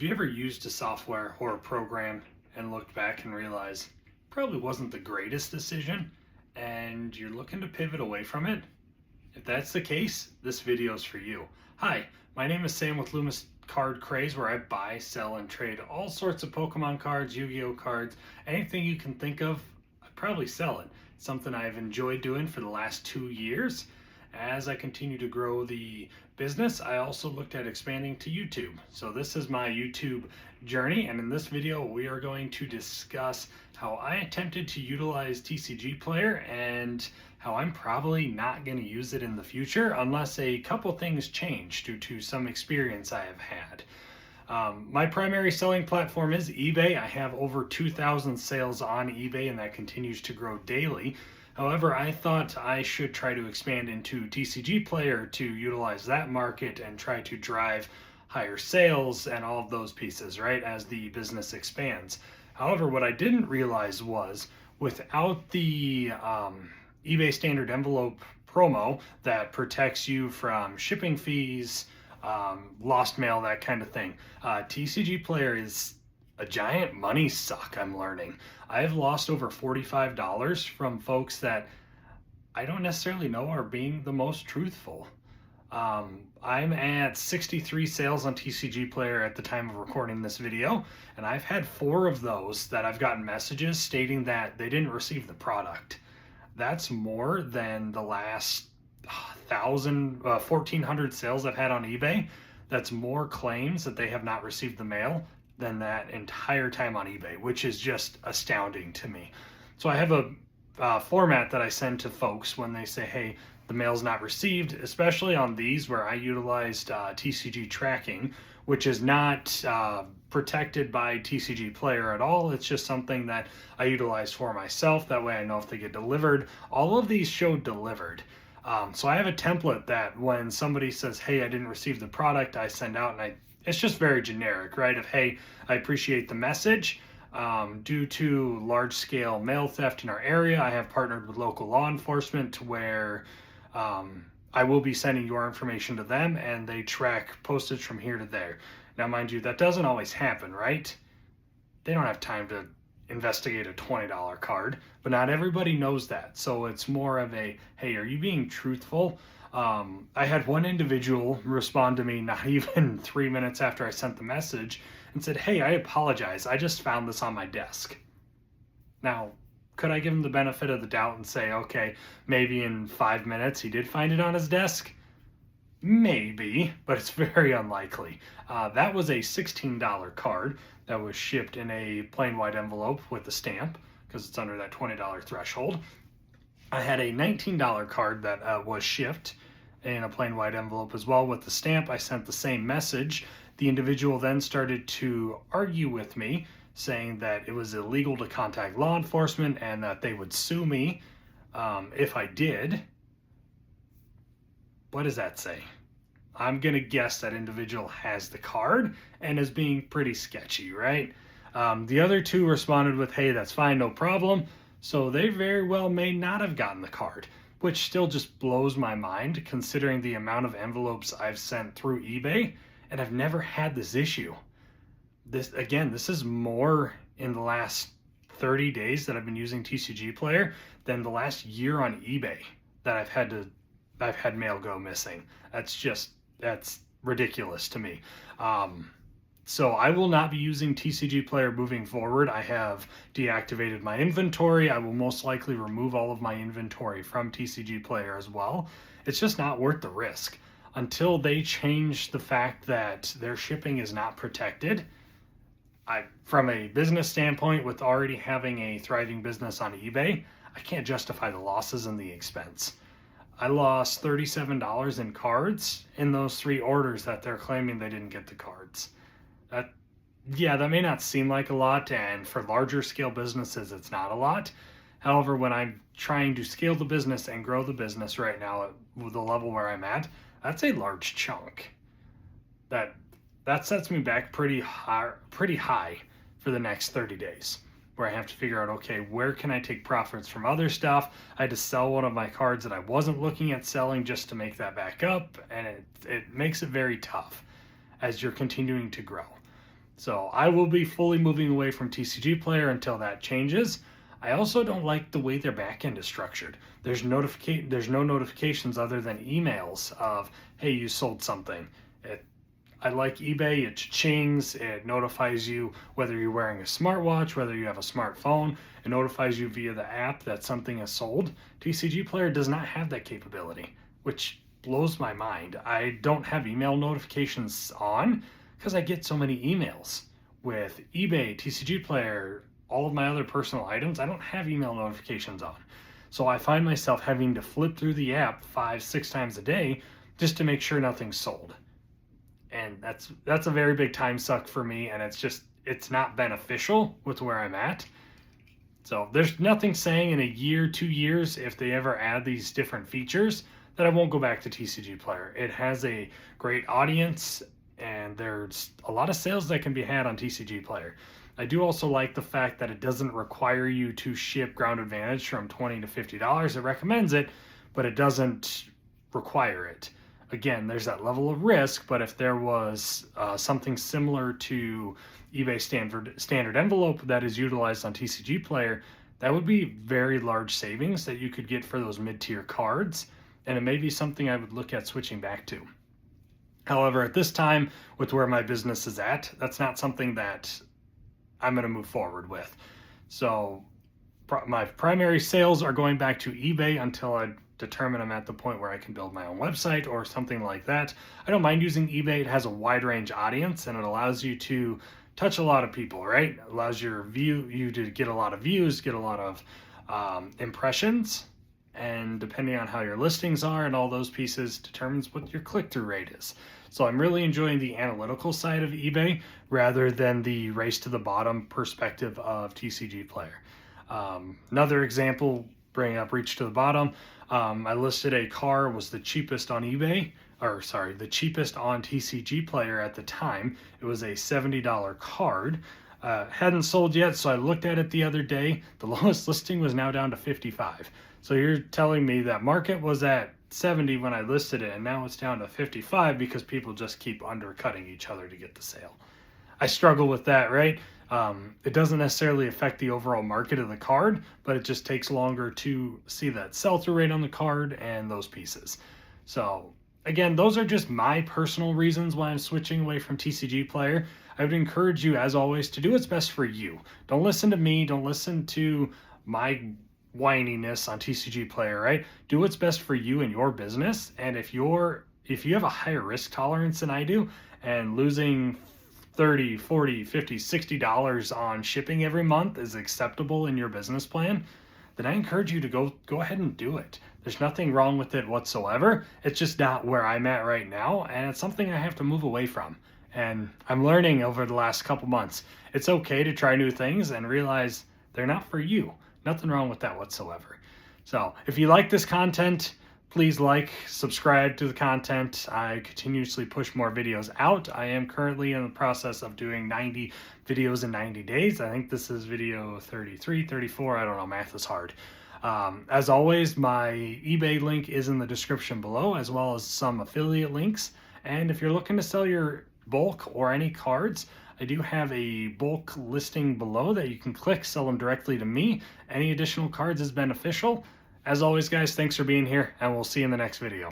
Have you ever used a software or a program and looked back and realized probably wasn't the greatest decision and you're looking to pivot away from it? If that's the case, this video is for you. Hi, my name is Sam with Loomis Card Craze, where I buy, sell, and trade all sorts of Pokemon cards, Yu-Gi-Oh cards, anything you can think of, I probably sell it. It's something I've enjoyed doing for the last 2 years. As I continue to grow the business, I also looked at expanding to YouTube. So this is my YouTube journey, and in this video we are going to discuss how I attempted to utilize TCG Player and how I'm probably not going to use it in the future unless a couple things change due to some experience I have had. My primary selling platform is eBay. I have over 2,000 sales on eBay, and that continues to grow daily. However, I thought I should try to expand into TCG Player to utilize that market and try to drive higher sales and all of those pieces, right, as the business expands. However, what I didn't realize was without the eBay standard envelope promo that protects you from shipping fees, lost mail, that kind of thing, TCG Player is a giant money suck. I'm learning. I've lost over $45 from folks that I don't necessarily know are being the most truthful. I'm at 63 sales on TCG Player at the time of recording this video, and I've had 4 of those that I've gotten messages stating that they didn't receive the product. That's more than the last 1,400 sales I've had on eBay. That's more claims that they have not received the mail than that entire time on eBay, which is just astounding to me. So I have a format that I send to folks when they say, hey, the mail's not received, especially on these where I utilized TCG tracking, which is not protected by TCG Player at all. It's just something that I utilize for myself. That way I know if they get delivered. All of these show delivered. So I have a template that when somebody says, hey, I didn't receive the product, I send out, and it's just very generic, right? Of, hey, I appreciate the message. Due to large-scale mail theft in our area, I have partnered with local law enforcement to where I will be sending your information to them, and they track postage from here to there. Now, mind you, that doesn't always happen, right? They don't have time to investigate a $20 card, but not everybody knows that. So it's more of a, hey, are you being truthful? I had one individual respond to me not even 3 minutes after I sent the message and said, hey, I apologize. I just found this on my desk. Now, could I give him the benefit of the doubt and say, okay, maybe in 5 minutes he did find it on his desk? Maybe, but it's very unlikely. That was a $16 card that was shipped in a plain white envelope with the stamp because it's under that $20 threshold. I had a $19 card that was shipped in a plain white envelope as well with the stamp. I sent the same message. The individual then started to argue with me, saying that it was illegal to contact law enforcement and that they would sue me if I did. What does that say? I'm going to guess that individual has the card and is being pretty sketchy, right? The other 2 responded with, hey, that's fine, no problem. So they very well may not have gotten the card, which still just blows my mind considering the amount of envelopes I've sent through eBay, and I've never had this issue. This is more in the last 30 days that I've been using TCG Player than the last year on eBay that I've had mail go missing. That's ridiculous to me. So I will not be using TCG Player moving forward. I have deactivated my inventory. I will most likely remove all of my inventory from TCG Player as well. It's just not worth the risk. Until they change the fact that their shipping is not protected, from a business standpoint, with already having a thriving business on eBay, I can't justify the losses and the expense. I lost $37 in cards in those 3 orders that they're claiming they didn't get the cards. That may not seem like a lot, and for larger scale businesses, it's not a lot. However, when I'm trying to scale the business and grow the business right now at the level where I'm at, that's a large chunk. That sets me back pretty high for the next 30 days. Where I have to figure out, okay, where can I take profits from other stuff? I had to sell one of my cards that I wasn't looking at selling just to make that back up, and it makes it very tough as you're continuing to grow. So I will be fully moving away from TCG Player until that changes. I also don't like the way their backend is structured. There's no notifications other than emails of, hey, you sold something. I like eBay, it chings, it notifies you whether you're wearing a smartwatch, whether you have a smartphone, it notifies you via the app that something is sold. TCG Player does not have that capability, which blows my mind. I don't have email notifications on because I get so many emails. With eBay, TCG Player, all of my other personal items, I don't have email notifications on. So I find myself having to flip through the app 5-6 times a day just to make sure nothing's sold. And that's a very big time suck for me, and it's not beneficial with where I'm at. So there's nothing saying in a year, 2 years, if they ever add these different features, that I won't go back to TCG Player. It has a great audience, and there's a lot of sales that can be had on TCG Player. I do also like the fact that it doesn't require you to ship Ground Advantage from $20 to $50. It recommends it, but it doesn't require it. Again, there's that level of risk, but if there was something similar to eBay standard envelope that is utilized on TCG Player, that would be very large savings that you could get for those mid-tier cards, and it may be something I would look at switching back to. However, at this time, with where my business is at, that's not something that I'm going to move forward with. So my primary sales are going back to eBay until I determine I'm at the point where I can build my own website or something like that. I don't mind using eBay. It has a wide range audience, and it allows you to touch a lot of people, right? It allows you to get a lot of views, get a lot of impressions, and depending on how your listings are and all those pieces determines what your click-through rate is. So I'm really enjoying the analytical side of eBay rather than the race to the bottom perspective of TCG Player. Another example, bringing up reach to the bottom, I listed a car, was the cheapest on eBay, the cheapest on TCG Player at the time. It was a $70 card. Hadn't sold yet, so I looked at it the other day. The lowest listing was now down to 55. So you're telling me that market was at 70 when I listed it, and now it's down to 55 because people just keep undercutting each other to get the sale. I struggle with that, right? It doesn't necessarily affect the overall market of the card, but it just takes longer to see that sell-through rate on the card and those pieces. So again, those are just my personal reasons why I'm switching away from TCG Player. I would encourage you, as always, to do what's best for you. Don't listen to me. Don't listen to my whininess on TCG Player, right? Do what's best for you and your business. And if you have a higher risk tolerance than I do, and losing $30, $40, $50, $60 on shipping every month is acceptable in your business plan, then I encourage you to go ahead and do it. There's nothing wrong with it whatsoever. It's just not where I'm at right now, and it's something I have to move away from. And I'm learning over the last couple months. It's okay to try new things and realize they're not for you. Nothing wrong with that whatsoever. So if you like this content, please subscribe to the content. I continuously push more videos out. I am currently in the process of doing 90 videos in 90 days. I think this is video 33, 34. I don't know, math is hard. As always, my eBay link is in the description below, as well as some affiliate links. And if you're looking to sell your bulk or any cards, I do have a bulk listing below that you can click, sell them directly to me. Any additional cards is beneficial. As always, guys, thanks for being here, and we'll see you in the next video.